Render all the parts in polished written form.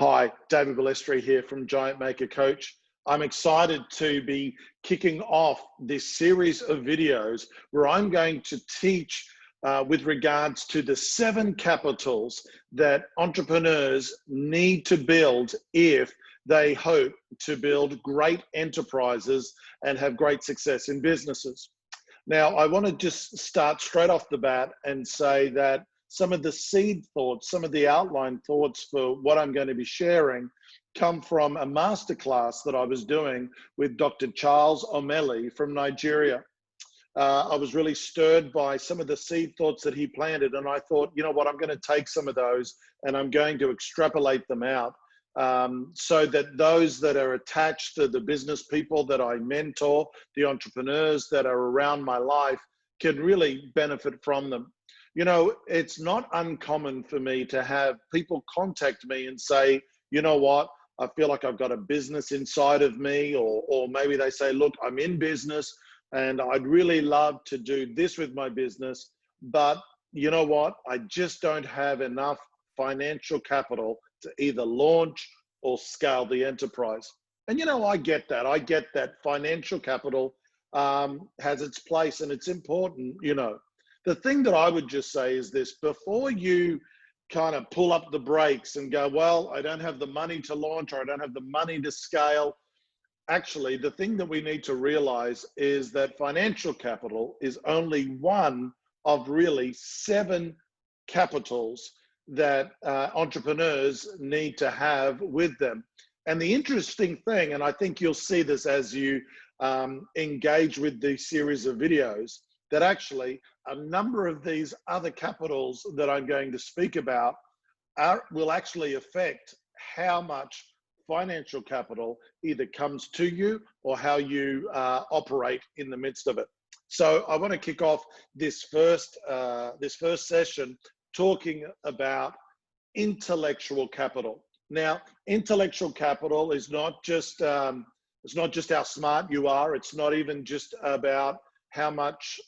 Hi, David Balestri here from Giant Maker Coach. I'm excited to be kicking off this series of videos where I'm going to teach with regards to the 7 capitals that entrepreneurs need to build if they hope to build great enterprises and have great success in businesses. Now, I want to just start straight off the bat and say that some of the seed thoughts, some of the outline thoughts for what I'm going to be sharing come from a masterclass that I was doing with Dr. Charles O'Malley from Nigeria. I was really stirred by some of the seed thoughts that he planted, and I thought, you know what, I'm going to take some of those and I'm going to extrapolate them out so that those that are attached to the business people that I mentor, the entrepreneurs that are around my life, can really benefit from them. You know, it's not uncommon for me to have people contact me and say, you know what, I feel like I've got a business inside of me, or maybe they say, look, I'm in business and I'd really love to do this with my business, but you know what, I just don't have enough financial capital to either launch or scale the enterprise. And you know, I get that. I get that financial capital has its place and it's important, you know. The thing that I would just say is this: before you kind of pull up the brakes and go, well, I don't have the money to launch, or I don't have the money to scale. Actually, the thing that we need to realize is that financial capital is only one of really 7 capitals that entrepreneurs need to have with them. And the interesting thing, and I think you'll see this as you engage with these series of videos, that actually a number of these other capitals that I'm going to speak about will actually affect how much financial capital either comes to you or how you operate in the midst of it. So I want to kick off this first session talking about intellectual capital. Now, intellectual capital is not just how smart you are. It's not even just about how much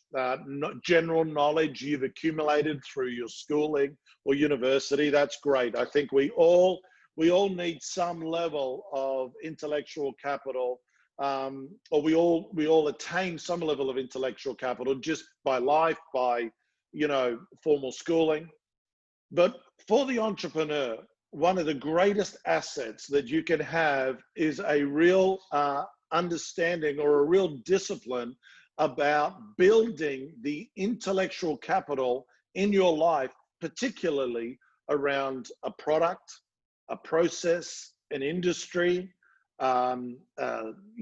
general knowledge you've accumulated through your schooling or university. That's great. I think we all need some level of intellectual capital, or we all attain some level of intellectual capital just by life, by, you know, formal schooling. But for the entrepreneur, one of the greatest assets that you can have is a real understanding or a real discipline about building the intellectual capital in your life, particularly around a product, a process, an industry, you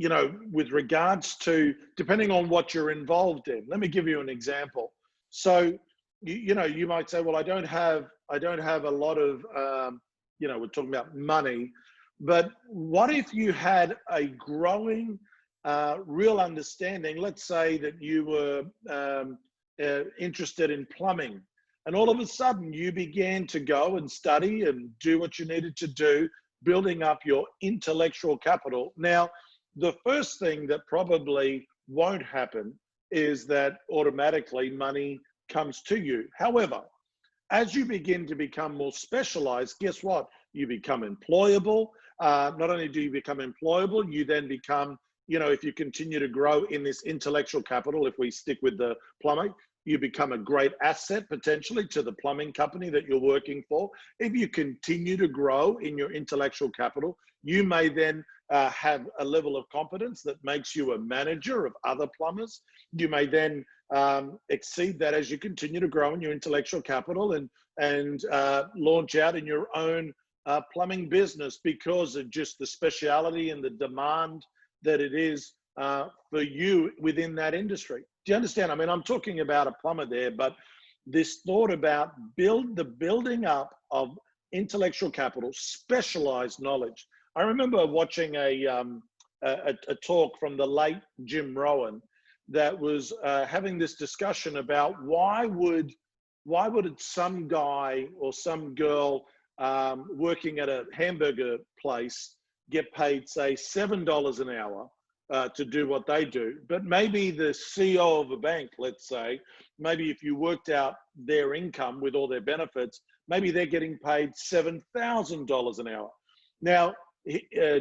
know, with regards to, depending on what you're involved in. Let me give you an example. So, you know, you might say, well, I don't have a lot of, you know, we're talking about money, but what if you had a growing real understanding? Let's say that you were interested in plumbing, and all of a sudden you began to go and study and do what you needed to do, building up your intellectual capital. Now, the first thing that probably won't happen is that automatically money comes to you. However, as you begin to become more specialized, guess what? You become employable. Not only do you become employable, you then become, you know, if you continue to grow in this intellectual capital, if we stick with the plumbing, you become a great asset potentially to the plumbing company that you're working for. If you continue to grow in your intellectual capital, you may then have a level of competence that makes you a manager of other plumbers. You may then exceed that as you continue to grow in your intellectual capital and launch out in your own plumbing business because of just the speciality and the demand that it is for you within that industry. Do you understand? I mean, I'm talking about a plumber there, but this thought about the building up of intellectual capital, specialized knowledge. I remember watching a talk from the late Jim Rohn that was having this discussion about why would some guy or some girl working at a hamburger place get paid, say, $7 an hour to do what they do, but maybe the CEO of a bank, let's say, maybe if you worked out their income with all their benefits, maybe they're getting paid $7,000 an hour. Now,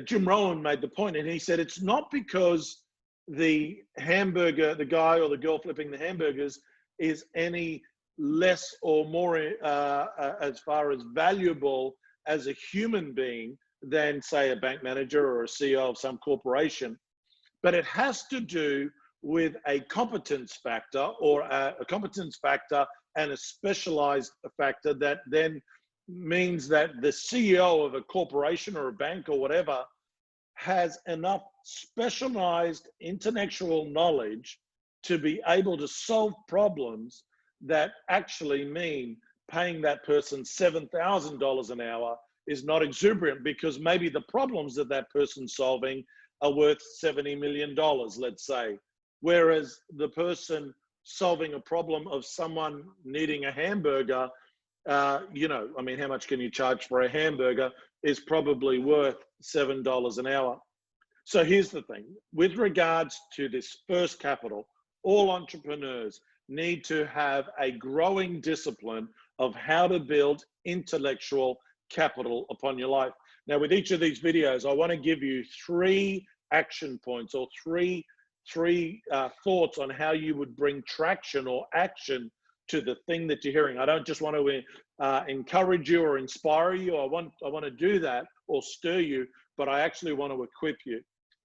Jim Rohn made the point, and he said it's not because the guy or the girl flipping the hamburgers is any less or more as far as valuable as a human being than, say, a bank manager or a CEO of some corporation, but it has to do with a competence factor, or a competence factor and a specialized factor that then means that the CEO of a corporation or a bank or whatever has enough specialized intellectual knowledge to be able to solve problems that actually mean paying that person $7,000 an hour is not exuberant, because maybe the problems that that person's solving are worth $70 million, let's say. Whereas the person solving a problem of someone needing a hamburger, you know, I mean, how much can you charge for a hamburger, is probably worth $7 an hour. So here's the thing, with regards to this first capital, all entrepreneurs need to have a growing discipline of how to build intellectual capital upon your life. Now, with each of these videos, I want to give you 3 action points, or three thoughts on how you would bring traction or action to the thing that you're hearing. I don't just want to encourage you or inspire you. I want to do that or stir you, but I actually want to equip you.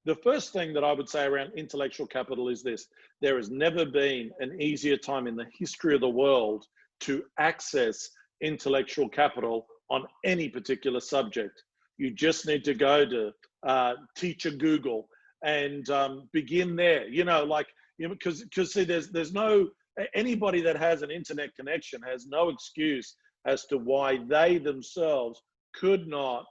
The first thing that I would say around intellectual capital is this: there has never been an easier time in the history of the world to access intellectual capital on any particular subject. You just need to go to Teacher Google and begin there. You know, like, you know, because see, there's no, anybody that has an internet connection has no excuse as to why they themselves could not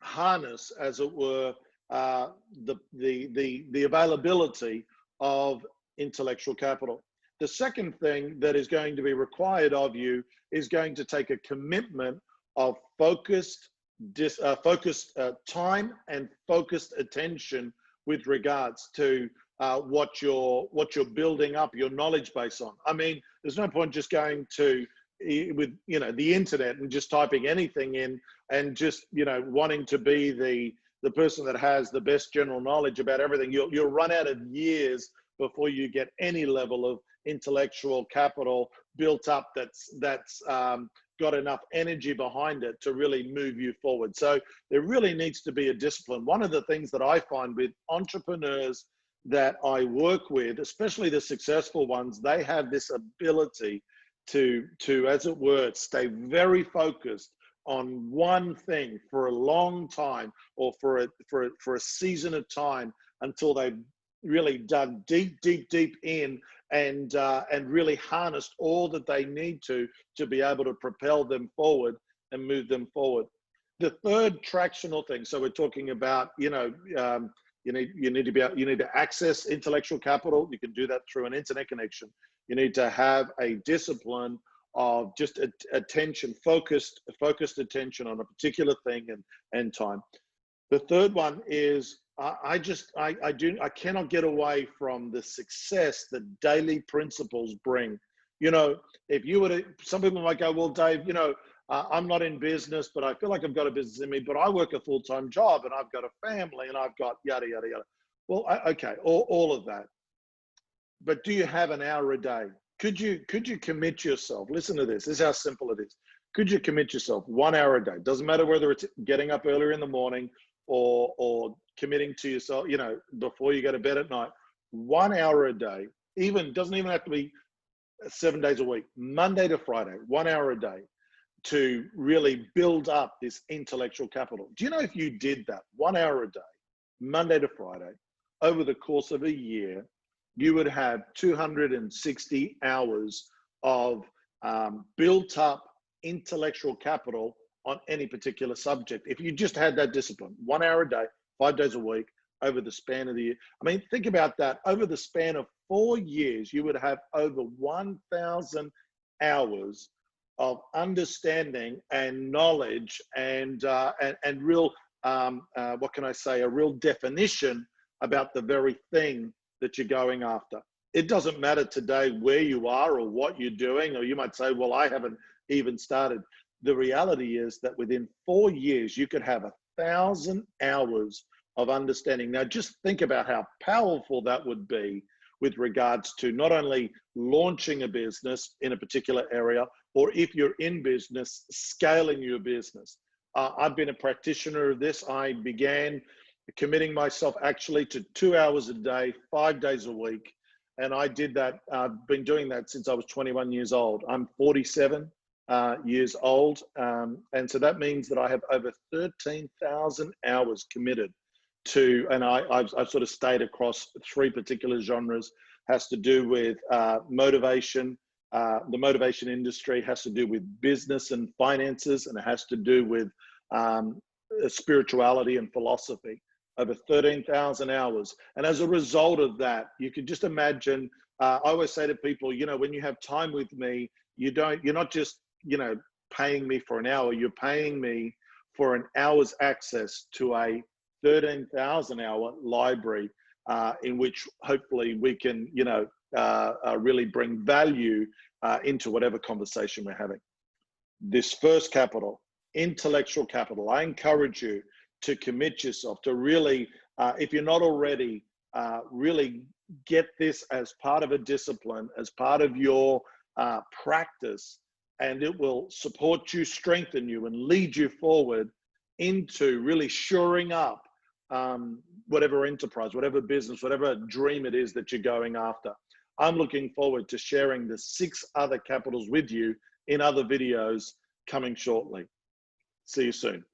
harness, as it were, the availability of intellectual capital. The second thing that is going to be required of you is going to take a commitment of focused time and focused attention with regards to what you're building up your knowledge base on. I mean, there's no point just going to with, you know, the internet and just typing anything in and just, you know, wanting to be the person that has the best general knowledge about everything. You'll run out of years before you get any level of intellectual capital built up that's got enough energy behind it to really move you forward. So there really needs to be a discipline. One of the things that I find with entrepreneurs that I work with, especially the successful ones, they have this ability to as it were, stay very focused on one thing for a long time, or for a season of time, until they've really dug deep in and really harnessed all that they need to be able to propel them forward and move them forward. The third tractional thing, so we're talking about, you know, you need to access intellectual capital. You can do that through an internet connection. You need to have a discipline of just attention, focused attention on a particular thing and time. The third one is I cannot get away from the success that daily principles bring. You know, if you were to, some people might go, well, Dave, you know, I'm not in business, but I feel like I've got a business in me, but I work a full-time job and I've got a family and I've got yada, yada, yada. Well, okay, all of that. But do you have an hour a day? Could you commit yourself? Listen to this. This is how simple it is. Could you commit yourself 1 hour a day? Doesn't matter whether it's getting up earlier in the morning or committing to yourself, you know, before you go to bed at night. 1 hour a day, doesn't even have to be 7 days a week, Monday to Friday, 1 hour a day, to really build up this intellectual capital. Do you know, if you did that 1 hour a day, Monday to Friday, over the course of a year, you would have 260 hours of built up intellectual capital on any particular subject. If you just had that discipline, 1 hour a day, 5 days a week, over the span of the year. I mean, think about that. Over the span of 4 years, you would have over 1,000 hours of understanding and knowledge and real, what can I say, a real definition about the very thing that you're going after. It doesn't matter today where you are or what you're doing, or you might say, well, I haven't even started. the reality is that within 4 years, you could have 1,000 hours of understanding. Now, just think about how powerful that would be with regards to not only launching a business in a particular area, or if you're in business, scaling your business. I've been a practitioner of this. I began committing myself actually to 2 hours a day, 5 days a week. And I did that. I've been doing that since I was 21 years old. I'm 47 years old. And so that means that I have over 13,000 hours committed to, and I've sort of stayed across 3 particular genres. Has to do with motivation. The motivation industry has to do with business and finances, and it has to do with spirituality and philosophy. Over 13,000 hours. And as a result of that, you can just imagine, I always say to people, you know, when you have time with me, you're not just, you know, paying me for an hour, you're paying me for an hour's access to a 13,000 hour library in which hopefully we can, you know, really bring value into whatever conversation we're having. This first capital, intellectual capital, I encourage you to commit yourself to really, if you're not already, really get this as part of a discipline, as part of your practice, and it will support you, strengthen you, and lead you forward into really shoring up whatever enterprise, whatever business, whatever dream it is that you're going after. I'm looking forward to sharing the 6 other capitals with you in other videos coming shortly. See you soon.